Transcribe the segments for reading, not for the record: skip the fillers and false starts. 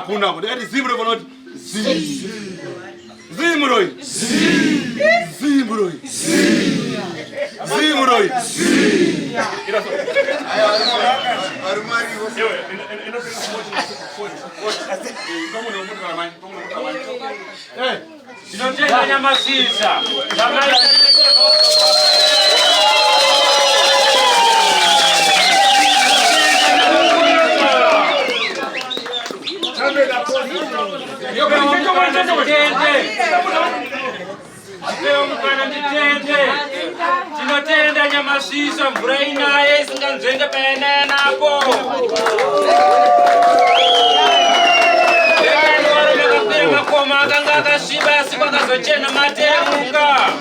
hakuna hapo. Ndikati zimuro panoti. Zimuroi. Zimuroi. Zimuroi. Iraso. Arumari você. Eu não tenho como não vou falar mais. Ei, se não tem ganha maciça. Jamais. Eu quero que eu tinotenda nyamasisa mvura inaye isinganzenge pene napo ekaiwaro makapira makoma akanga akasviba asi kwakazochena matemuka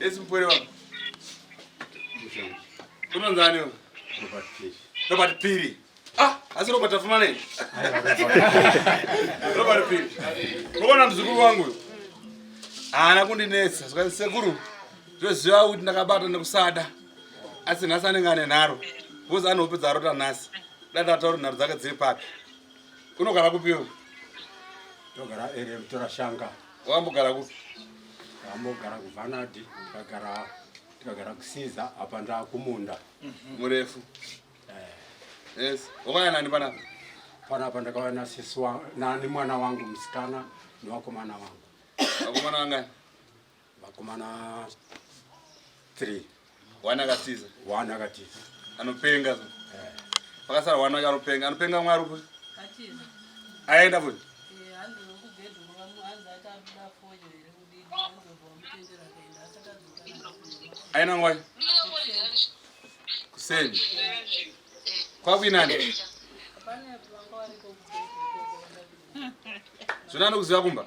esse mpwere wangu unonzani Robert Piri asi Robert afumana nini Robert Piri unaona mzukuru wangu ana kundinetsa zvikati sekuru zvoziva kuti ndakabata nekusada asi nhasi anenge naro kuzi anopedza rota nhasi dati atauri nharo dzake dziri papi unogara kupiwo togara ere mtora shanga wambogara kupi ambogara kuvanadi tikagara kusiza apa ndakumunda murefu yes wakaya nani panapa ndakauya nasisi nani mwana wangu musikana nevakomana vangu vakomana vangani vakomana 3 wana akatiza anopenga pakasara wana anopenga mwari upi aenda futi aina ngwai kuseni kwakuinani zvona nokuziva kumba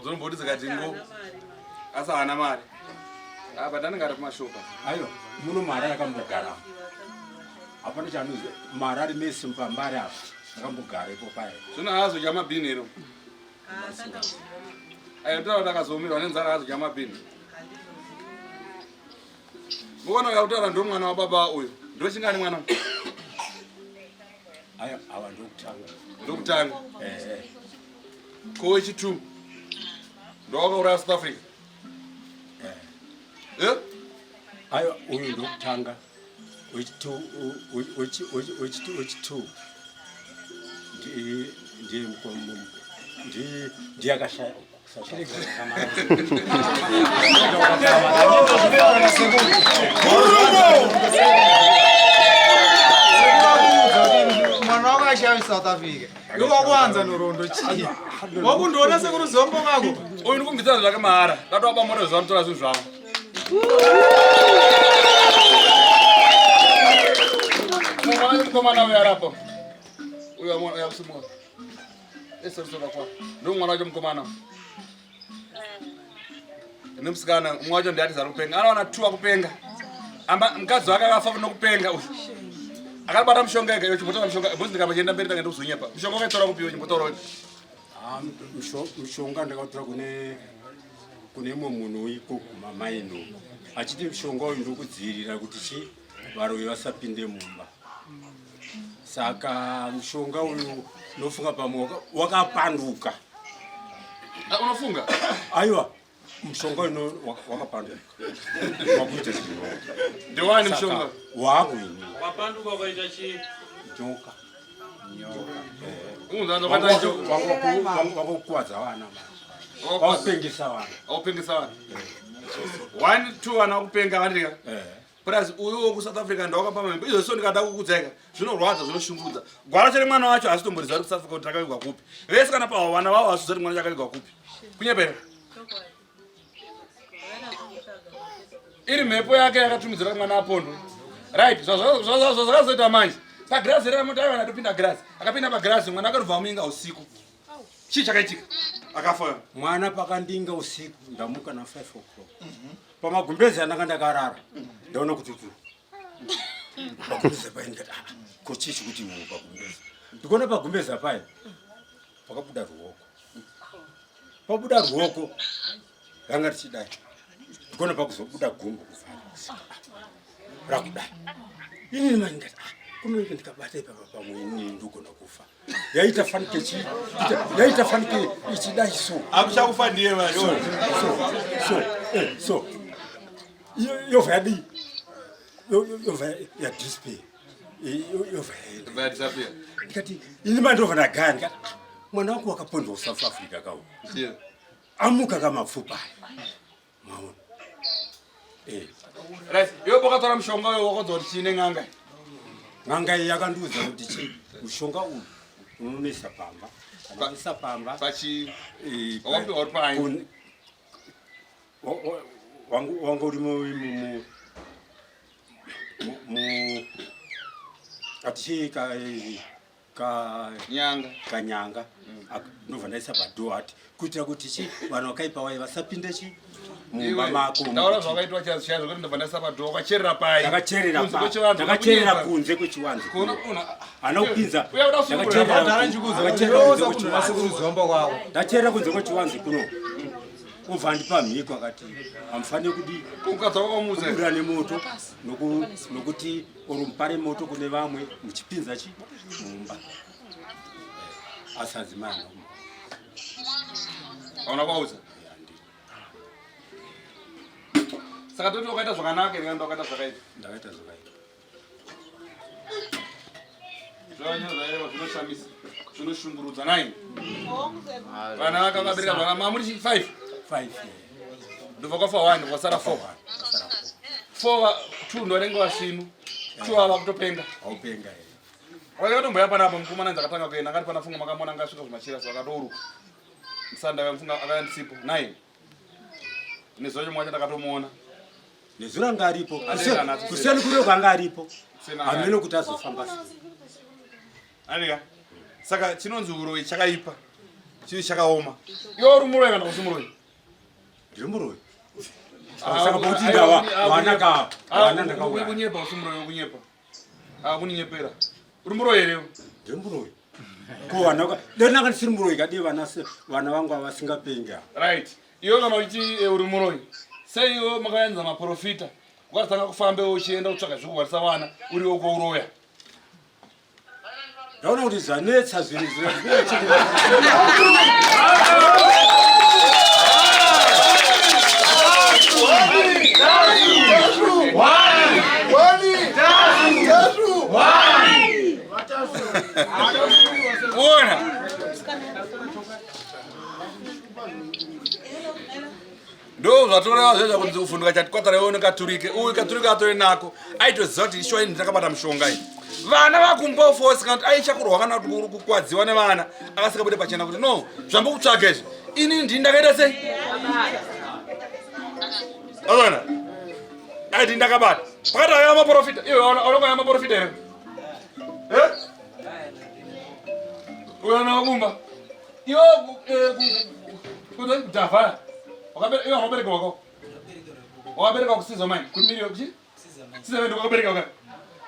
dzonomboti dzikati ngo asi haana mari apa tanenge ari kumashopa ayo muno mari akambogara apa ndichanuzve mari ari mesi mpambari apa akambogara ipo paya zvino haazodya mabhini ero ayo ndotaura kuti akazomirwa nenzara haazodya mabhini mukono yakutaura ndo mwana wababa uyu ndochingani mwana aya ava ndokutanga kowechi2 ndowakauraya South Africa ayo uyu ndokutanga wechi2 ndiyakashaya mwana wakashaya South Africa ndowakuanza norondo chii wakundoona sekuruzombo kako uyu ndikumbitsana zvake mahara tatowapa moto zvanotora zvinhu zvavo mwana mukomana uyu arapo uyu yakusimwa esorisora kwa ndo mwana wacho mukomana nemusikana mumwe wacho ndiati zari kupenga anawana 2 akupenga mukadzi wake akafa nokupenga uyu akabata mushonga ega yochimbotora mushonga bhozi ndikamachienda mberi tangenda kuzonyepa mushonga wakaitora kupiwo chimbotora kuti mushonga ndakautora kune imwe munhu iko mamaino achiti mushonga uyu ndokudzivirira kuti varoyi vasapinde mumba saka mushonga uyu nofunga pamwe wakapanduka unofunga aiwa mushonga uyu wakapanduka wakuita zvinhu ndewani mushonga wakuini wapanduka ukaita chii nyoka wakukwadza vana wakupengesa vana 1 2 vana wakupenga vandika plus uyu wokuSouth Africa ndawakapa mambo izvo so ndikada kukudzaika zvinorwadza zvinoshungudza gwara chiri mwana wacho asi tomboriziva kuti South Africa kuti rakavigwa kupi vese kana pawo vana vavo vasizoti mwana chakavigwa kupi kunyepera iri mhepo yake yakatumidzira mwana apondo right zvakazoita manje pagirazi reramotaiva natopinda girazi akapinda pagirazi mwana akarubva muinga usiku chii chakaitika Akafa. Mwana pakandinga usiku ndamuka na 5 o'clock. Pamagumbezi ananga ndakarara. Ndaona kuti tu. Pagumbezi painga kochichi kuti pagumbezi. Ndikona pagumbezi apai. Pakabuda ruoko. Pabuda ruoko. Ranga richidai. Ndikona pakuzobuda gumbo kufara. Rakudai. Ini manga kumenge ndikabata ipapa pamweni ndikona kufa. Yaita fanike ichidai so. Akushakufa ndiye manje. So. Yo vadi. Yo ya display. Yo Bad disappear. Kati ini mandova na gani kati. Mwana wako akapondwa South Africa kawo. Ndio. Amuka kama mfupa. Maona. Right. Yo bokatora mshonga yo wakodzoti chine nganga. Nganga yakanduza kuti chi mushonga uyu unomesa pamba. Unomesa pamba. Pachi wapi orpai. Wangu urimo mu ati kanyanga ndova ndaisa padhoati kuitira kuti chi vanhu vakaipa vai vasapinde chi mumba mako. Ndaona zvakaitwa chazo kuti ndova ndaisa padhoa kwacherera pai. Ndakacherera kunze kwechiwanze. Hana kupinza. Ndacherera kunze kwechiwanze kuno. Ubva ndipa mhiko akati amfane kudi kukadza kwakamuze kubuda nemoto nokuti urumpare moto kune vamwe muchipinza chi mumba asazimana ona kwauza saka toti wakaita zvakanaka ngenda wakaita zvakaita ndakaita zvakaita zvaanyazvaireva zvinoshamisa zvinoshungurudza 9 vana vakavabereka zvana mamuri 5 ndobva kwafa 1 kwasara 4 2 ndovanenge vasvinu 2 ava kutopenga aupenga wakatomboya panapa mukomana dzakatanga kuenda akati pana funga makamona ngasvika zvimachira zvakatoruka musanda vamfunga akayandisipo 9 nezuva chimwe wacho ndakatomuona nezura anga aripo kuseni kuri kwanga aripo hameno kuti azofamba anika saka chinonzi uroyi chakaipa chiri chakaoma iwo uri muroyi kana kusi muroyi ndiri muroyi saka bauti ndawa wanaka uri kunyepa usi muroyi kunyepa kuninyepera uri muroyi here ndiri muroyi ko wanaka ndinanga ndisiri muroyi kadi vana vangu avasingapenga right iwo kana uchi uri muroyi sei iwo makayanza maprofita ukatanga kufambe uchienda kutsvaga zvekugwarisa vana uri ukouroya ndaona kuti zanetsa zvinhu ndo zvatoreva zvezva kunzi ufunduka chati kwatara nekaturike uyu katurike atore nako aitoziva kuti ishwa ini ndakabata mushonga iyi vana vakumbofosi kana kuti aichakurwa kana kuti kukwadziwa nevana akasikabude pachena kuti no zvambokutsvaga izvi ini ndini ndakaita sei aona aiti ndakabata pakati aya maprofita iwe aunongaya maprofita here uyana wakumba iwo kudhavaya iwe wakabereka wako wakabereka kusiza mani kumiri kuchi siza mani wakabereka wakati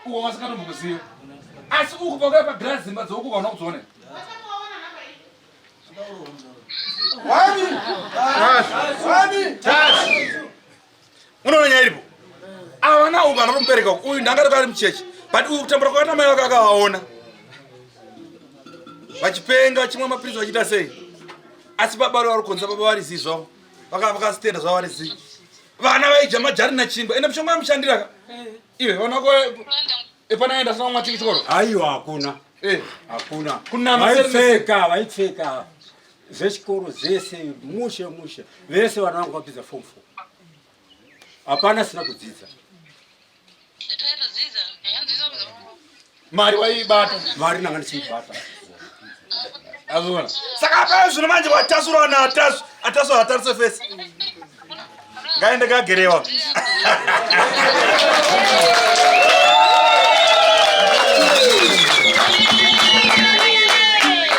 uko wasikatombokuziva asi ukubva pagirazi dzimba dzoukuka una kudzione unoona nyaya iripo avana uko anotomubereka uyu ndangati ari muchechi but uyu kutambura kwakata mai vake akavaona vachipenga vachimwa mapirisi vachiita sei asi baba vari konza baba varizi zvavo vakasitenda zvavo varizi vana vaija majari nachingwa ende mushonga yamushandiraka iwe vanako epanaenda sina kumwa chiki chikoro aiwa hakuna hakuna vaipfeka zvechikoro zvese mushe vese vana vangu vapedza form 4 hapana sina kudzidza mari waibata mari nanga ndichiibata azona saka paya zvino manje watasura na atasu hatarise fesi ngaende kagerewa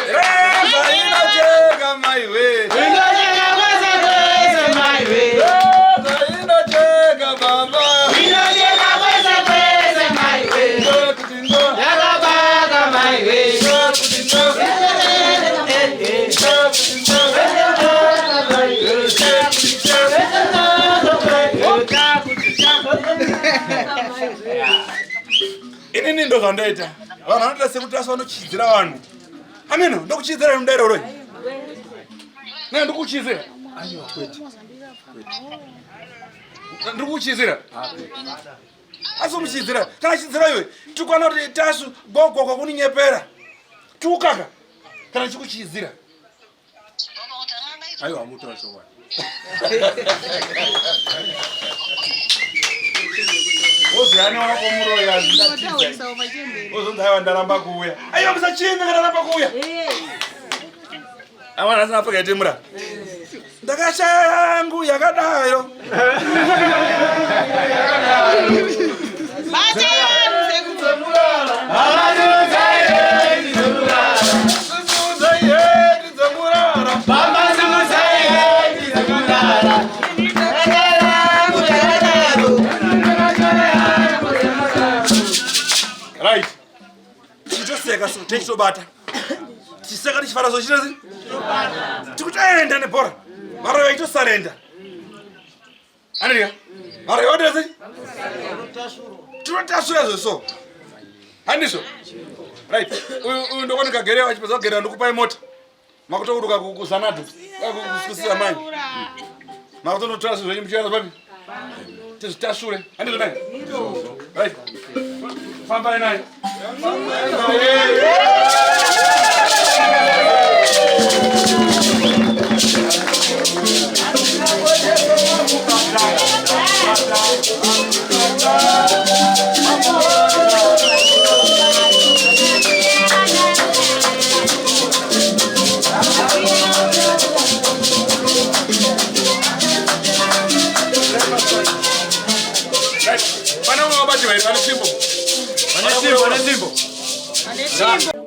reza inacheka maiwe Inini ndo zvandoita. Vanhu vanoita sekuti vanochidzira vanhu. Ameno, ndokuchidzira mudairo roi. Ne ndokuchidzira. Aiwa kwete. Ndokuchidzira. Asi muchidzira. Kana chidzira iwe, tukwana kuti Tasvu gogo kuninyepera. Tukaka. Kana chikuchidzira. Aiwa mutora shokwa. Oziyani wako muroya ndatiza. Ozondaiwa ndaramba kuuya. Aiwa musachinga ndaramba kuuya. Amana asina pakati mura. Ndakashangu yakadayo. Right. Tichitoseka so tichitobata. Tiseka tichifara so chinozi? Tobata. Tikutoenda nebhora. Mara yaitosarenda. Aniriya? Mara yodezi? Tinotasura so. Handisho. Right. Uyu ndokonika gerewa achipedza kugerera ndokupai mota. Makutokuruka kuzanatu. Kusisa manje. Makutonotora zvenyu muchienda papi? Tizitashure. Handisho nai? Right. Fambai nai. Pana umwe wabati vai, pane simbo. Pane simbo.